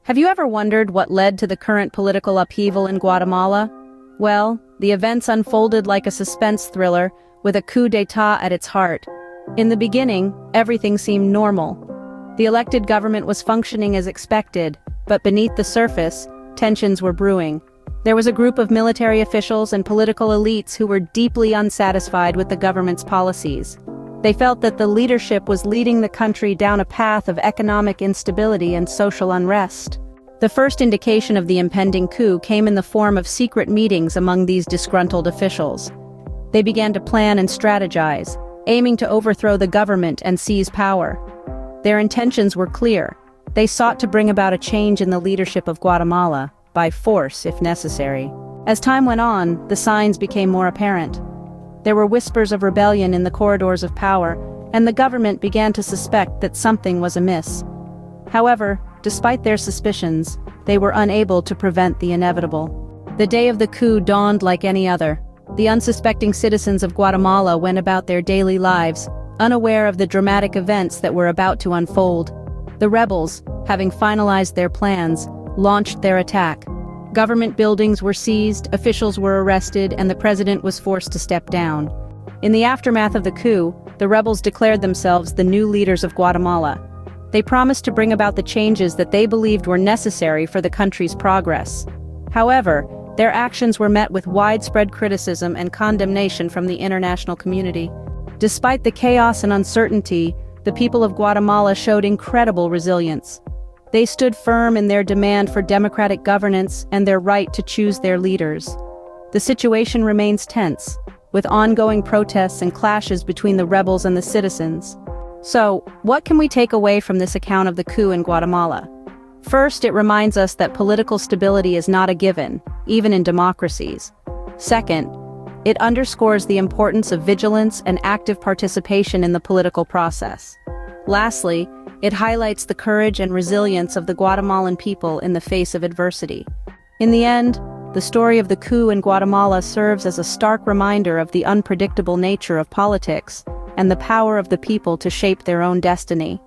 Have you ever wondered what led to the current political upheaval in Guatemala? Well, the events unfolded like a suspense thriller, with a coup d'état at its heart. In the beginning, everything seemed normal. The elected government was functioning as expected, but beneath the surface, tensions were brewing. There was a group of military officials and political elites who were deeply unsatisfied with the government's policies. They felt that the leadership was leading the country down a path of economic instability and social unrest. The first indication of the impending coup came in the form of secret meetings among these disgruntled officials. They began to plan and strategize, aiming to overthrow the government and seize power. Their intentions were clear. They sought to bring about a change in the leadership of Guatemala, by force if necessary. As time went on, the signs became more apparent. There were whispers of rebellion in the corridors of power, and the government began to suspect that something was amiss. However, despite their suspicions, they were unable to prevent the inevitable. The day of the coup dawned like any other. The unsuspecting citizens of Guatemala went about their daily lives, unaware of the dramatic events that were about to unfold. The rebels, having finalized their plans, launched their attack. Government buildings were seized, officials were arrested, and the president was forced to step down. In the aftermath of the coup, the rebels declared themselves the new leaders of Guatemala. They promised to bring about the changes that they believed were necessary for the country's progress. However, their actions were met with widespread criticism and condemnation from the international community. Despite the chaos and uncertainty, the people of Guatemala showed incredible resilience. They stood firm in their demand for democratic governance and their right to choose their leaders. The situation remains tense, with ongoing protests and clashes between the rebels and the citizens. So, what can we take away from this account of the coup in Guatemala? First, it reminds us that political stability is not a given, even in democracies. Second, it underscores the importance of vigilance and active participation in the political process. Lastly, it highlights the courage and resilience of the Guatemalan people in the face of adversity. In the end, the story of the coup in Guatemala serves as a stark reminder of the unpredictable nature of politics and the power of the people to shape their own destiny.